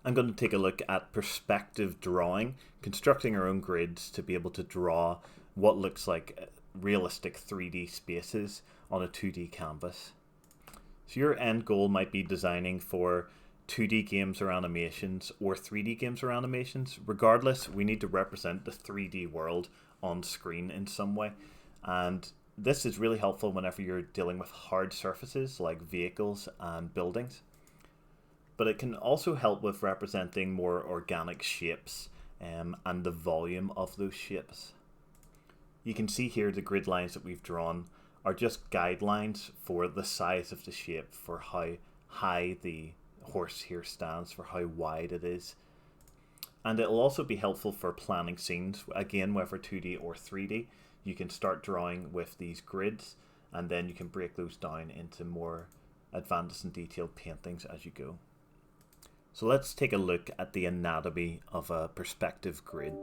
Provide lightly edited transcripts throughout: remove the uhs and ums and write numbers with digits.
I'm going to take a look at perspective drawing, constructing our own grids to be able to draw what looks like realistic 3D spaces on a 2D canvas. So your end goal might be designing for 2D games or animations or 3D games or animations. Regardless, we need to represent the 3D world on screen in some way. And this is really helpful whenever you're dealing with hard surfaces like vehicles and buildings. But it can also help with representing more organic shapes and the volume of those shapes. You can see here the grid lines that we've drawn are just guidelines for the size of the shape, for how high the horse here stands, for how wide it is. And it'll also be helpful for planning scenes, again whether 2D or 3D. You can start drawing with these grids and then you can break those down into more advanced and detailed paintings as you go. So let's take a look at the anatomy of a perspective grid.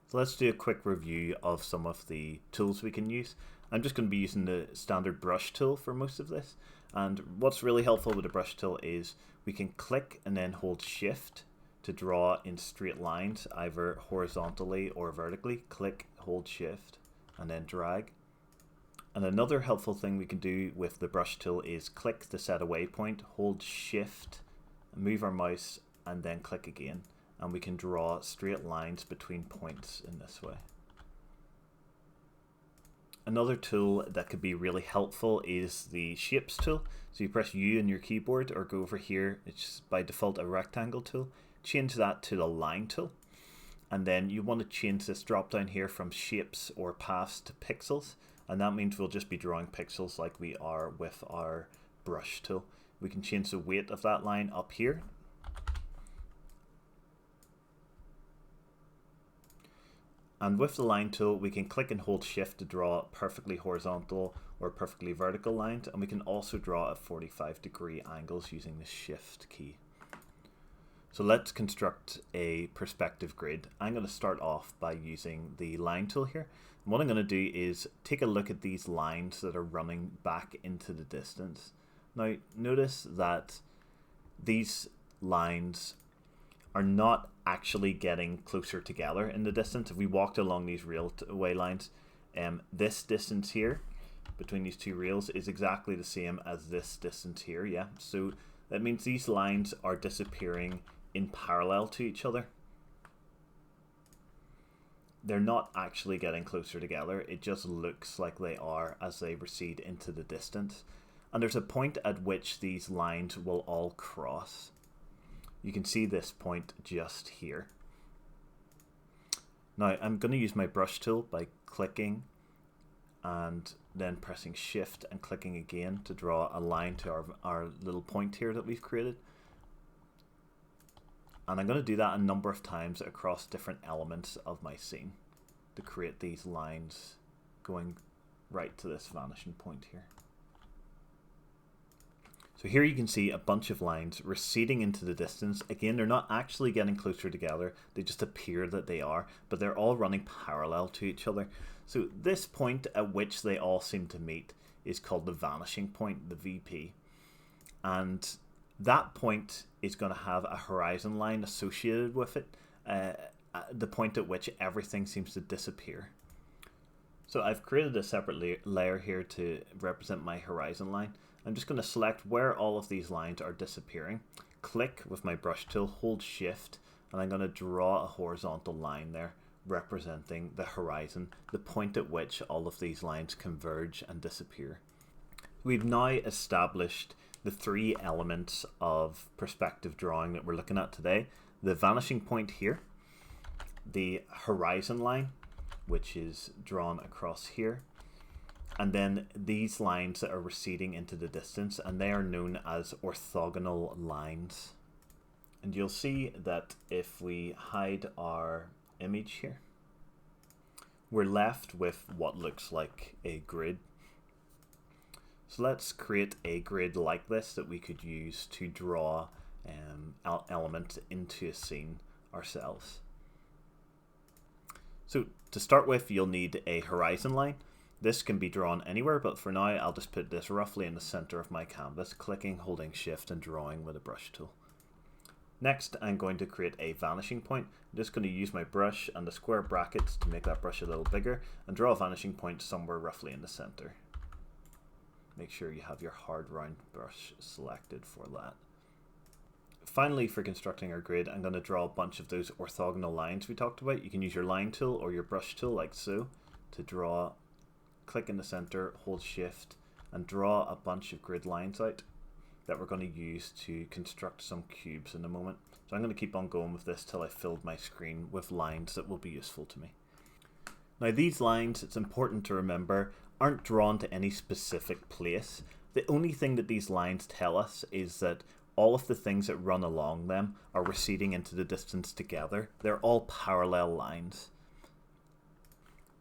So let's do a quick review of some of the tools we can use. I'm just going to be using the standard brush tool for most of this. And what's really helpful with the brush tool is we can click and then hold shift to draw in straight lines, either horizontally or vertically. Click, hold shift, and then drag. And another helpful thing we can do with the brush tool is click to set a waypoint, hold shift, move our mouse, and then click again. And we can draw straight lines between points in this way. Another tool that could be really helpful is the shapes tool. So you press U on your keyboard or go over here, it's by default a rectangle tool. Change that to the line tool. And then you want to change this drop down here from shapes or paths to pixels. And that means we'll just be drawing pixels like we are with our brush tool. We can change the weight of that line up here. And with the line tool, we can click and hold shift to draw perfectly horizontal or perfectly vertical lines. And we can also draw at 45-degree angles using the shift key. So let's construct a perspective grid. I'm going to start off by using the line tool here. And what I'm going to do is take a look at these lines that are running back into the distance. Now notice that these lines are not actually getting closer together in the distance. If we walked along these railway lines, this distance here between these two rails is exactly the same as this distance here, yeah? So that means these lines are disappearing in parallel to each other. They're not actually getting closer together, it just looks like they are as they recede into the distance. And there's a point at which these lines will all cross. You can see this point just here. Now I'm going to use my brush tool by clicking and then pressing shift and clicking again to draw a line to our little point here that we've created. And I'm going to do that a number of times across different elements of my scene to create these lines going right to this vanishing point here. So here you can see a bunch of lines receding into the distance. Again, they're not actually getting closer together, they just appear that they are, but they're all running parallel to each other. So this point at which they all seem to meet is called the vanishing point, the VP. And that point is going to have a horizon line associated with it, the point at which everything seems to disappear. So I've created a separate layer here to represent my horizon line. I'm just going to select where all of these lines are disappearing, click with my brush tool, hold shift, and I'm going to draw a horizontal line there representing the horizon, the point at which all of these lines converge and disappear. We've now established the three elements of perspective drawing that we're looking at today. The vanishing point here, the horizon line, which is drawn across here, and then these lines that are receding into the distance, and they are known as orthogonal lines. And you'll see that if we hide our image here, we're left with what looks like a grid. So let's create a grid like this that we could use to draw elements into a scene ourselves. So to start with, you'll need a horizon line. This can be drawn anywhere, but for now I'll just put this roughly in the center of my canvas, clicking, holding shift and drawing with a brush tool. Next, I'm going to create a vanishing point. I'm just going to use my brush and the square brackets to make that brush a little bigger and draw a vanishing point somewhere roughly in the center. Make sure you have your hard round brush selected for that. Finally, for constructing our grid, I'm going to draw a bunch of those orthogonal lines we talked about. You can use your line tool or your brush tool like so to draw. Click in the center, hold shift, and draw a bunch of grid lines out that we're going to use to construct some cubes in a moment. So I'm going to keep on going with this till I filled my screen with lines that will be useful to me. Now these lines, it's important to remember, aren't drawn to any specific place. The only thing that these lines tell us is that all of the things that run along them are receding into the distance together. They're all parallel lines.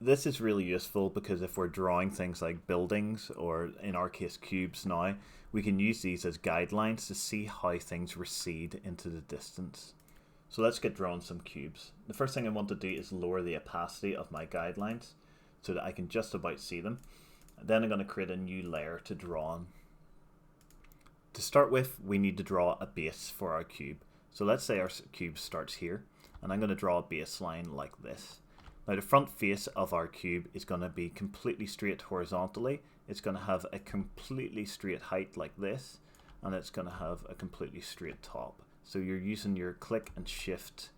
This is really useful because if we're drawing things like buildings, or in our case cubes now, we can use these as guidelines to see how things recede into the distance. So let's get drawing some cubes. The first thing I want to do is lower the opacity of my guidelines so that I can just about see them. Then I'm going to create a new layer to draw on. To start with, we need to draw a base for our cube. So let's say our cube starts here, and I'm going to draw a baseline like this. Now the front face of our cube is going to be completely straight horizontally. It's going to have a completely straight height like this, and it's going to have a completely straight top. So you're using your click and shift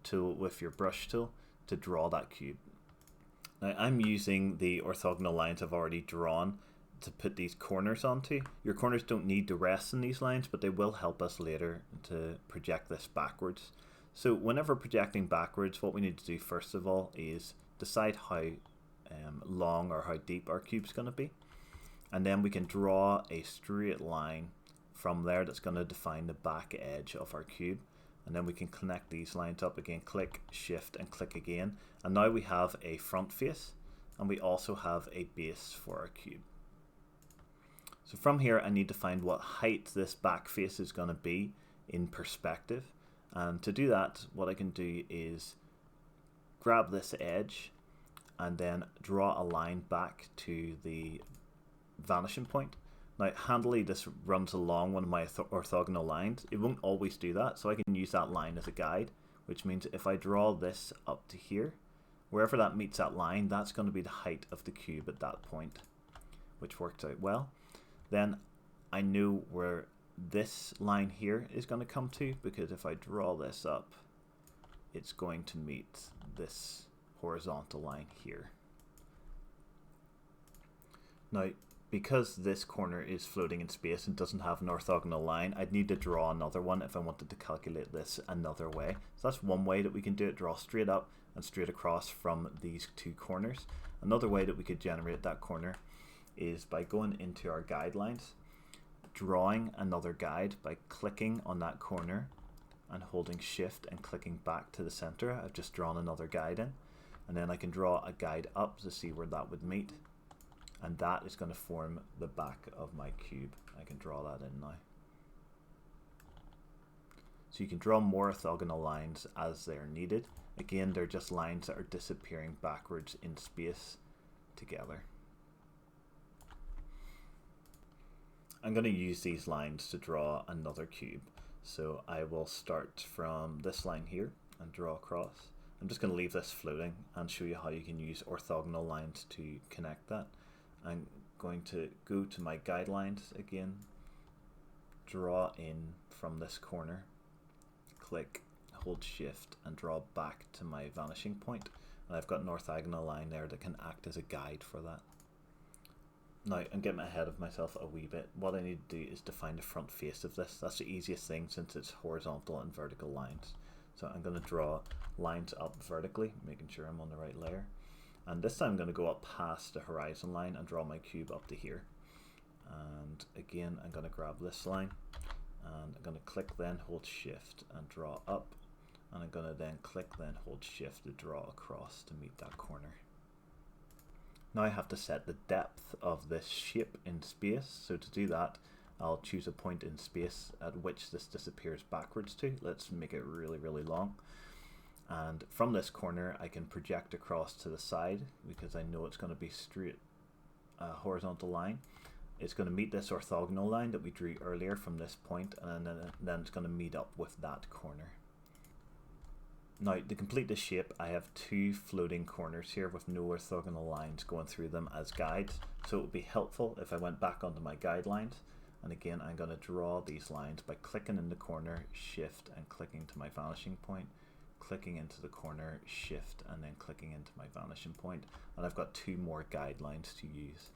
tool with your brush tool to draw that cube. Now I'm using the orthogonal lines I've already drawn to put these corners onto. Your corners don't need to rest in these lines, but they will help us later to project this backwards. So whenever projecting backwards, what we need to do first of all is decide how long or how deep our cube is going to be. And then we can draw a straight line from there that's going to define the back edge of our cube. And then we can connect these lines up again, click, shift, and click again. And now we have a front face, and we also have a base for our cube. So from here, I need to find what height this back face is going to be in perspective. And to do that, what I can do is grab this edge and then draw a line back to the vanishing point. Now handily, this runs along one of my orthogonal lines. It won't always do that, so I can use that line as a guide, which means if I draw this up to here, wherever that meets that line, that's going to be the height of the cube at that point, which works out well. Then I know where this line here is going to come to, because if I draw this up, it's going to meet this horizontal line here. Now, because this corner is floating in space and doesn't have an orthogonal line, I'd need to draw another one if I wanted to calculate this another way. So that's one way that we can do it, draw straight up and straight across from these two corners. Another way that we could generate that corner is by going into our guidelines, drawing another guide by clicking on that corner and holding shift and clicking back to the center. I've just drawn another guide in, and then I can draw a guide up to see where that would meet, and that is going to form the back of my cube. I can draw that in now. So you can draw more orthogonal lines as they are needed. Again, they're just lines that are disappearing backwards in space together. I'm going to use these lines to draw another cube. So I will start from this line here and draw across. I'm just going to leave this floating and show you how you can use orthogonal lines to connect that. I'm going to go to my guidelines again, draw in from this corner, click, hold shift, and draw back to my vanishing point. And I've got an orthogonal line there that can act as a guide for that. Now, I'm getting ahead of myself a wee bit. What I need to do is define the front face of this. That's the easiest thing since it's horizontal and vertical lines. So I'm going to draw lines up vertically, making sure I'm on the right layer. And this time I'm going to go up past the horizon line and draw my cube up to here. And again, I'm going to grab this line, and I'm going to click, then hold shift and draw up. And I'm going to then click, then hold shift to draw across to meet that corner. Now I have to set the depth of this shape in space. So to do that, I'll choose a point in space at which this disappears backwards to. Let's make it really, really long. And from this corner, I can project across to the side because I know it's going to be straight horizontal line. it's going to meet this orthogonal line that we drew earlier from this point, and then it's going to meet up with that corner. Now, to complete the shape, I have two floating corners here with no orthogonal lines going through them as guides, so it would be helpful if I went back onto my guidelines. And again, I'm going to draw these lines by clicking in the corner, shift, and clicking to my vanishing point, clicking into the corner, shift, and then clicking into my vanishing point. And I've got two more guidelines to use.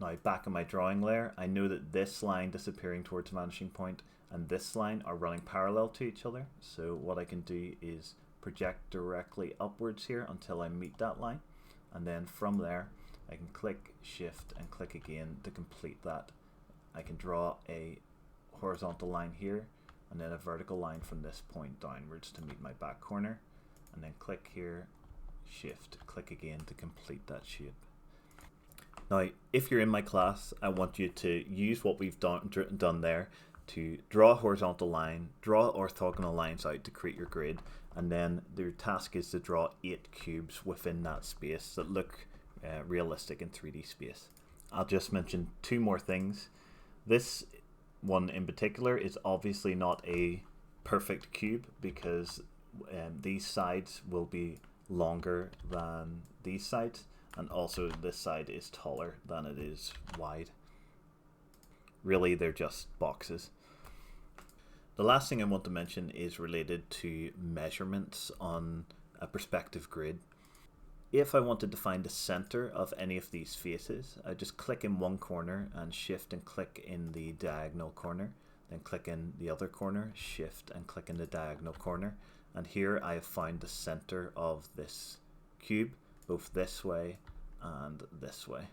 Now, back in my drawing layer, I know that this line disappearing towards vanishing point and this line are running parallel to each other. So what I can do is project directly upwards here until I meet that line. And then from there, I can click, shift, and click again to complete that. I can draw a horizontal line here and then a vertical line from this point downwards to meet my back corner, and then click here, shift, click again to complete that shape. Now, if you're in my class, I want you to use what we've done there to draw a horizontal line, draw orthogonal lines out to create your grid, and then their task is to draw 8 cubes within that space that look realistic in 3D space. I'll just mention two more things. This one in particular is obviously not a perfect cube because these sides will be longer than these sides, and also this side is taller than it is wide. Really, they're just boxes. The last thing I want to mention is related to measurements on a perspective grid. If I wanted to find the center of any of these faces, I just click in one corner and shift and click in the diagonal corner, then click in the other corner, shift and click in the diagonal corner, and here I have found the center of this cube, both this way and this way.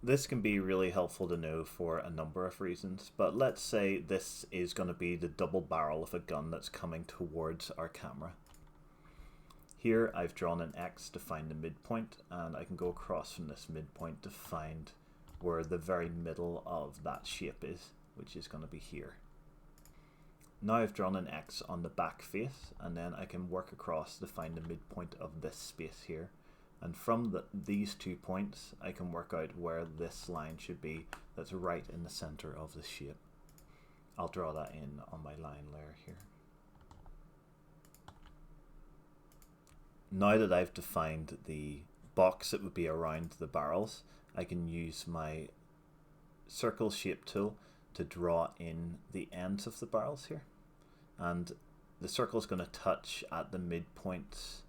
This can be really helpful to know for a number of reasons, but let's say this is going to be the double barrel of a gun that's coming towards our camera. Here I've drawn an X to find the midpoint, and I can go across from this midpoint to find where the very middle of that shape is, which is going to be here. Now I've drawn an X on the back face, and then I can work across to find the midpoint of this space here. And from these 2 points, I can work out where this line should be that's right in the center of the shape. I'll draw that in on my line layer here. Now that I've defined the box that would be around the barrels, I can use my circle shape tool to draw in the ends of the barrels here. And the circle is going to touch at the midpoints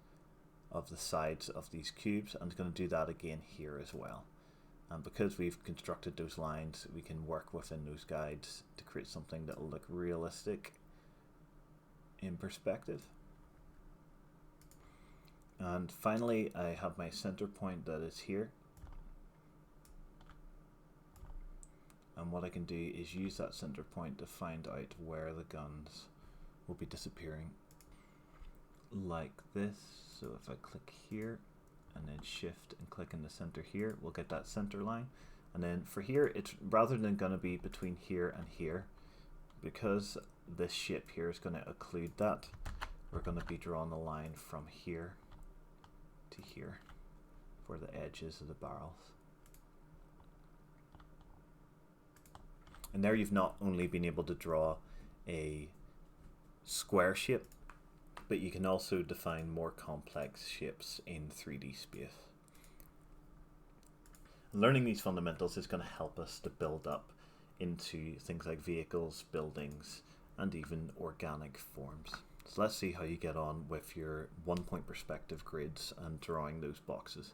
of the sides of these cubes, and it's going to do that again here as well. And because we've constructed those lines, we can work within those guides to create something that will look realistic in perspective. And finally, I have my center point that is here. And what I can do is use that center point to find out where the guns will be disappearing. Like this. So if I click here and then shift and click in the center here, we'll get that center line. And then for here, it's rather than going to be between here and here, because this shape here is going to occlude that, we're going to be drawing a line from here to here for the edges of the barrels. And there you've not only been able to draw a square shape, but you can also define more complex shapes in 3D space. Learning these fundamentals is going to help us to build up into things like vehicles, buildings, and even organic forms. So let's see how you get on with your 1-point perspective grids and drawing those boxes.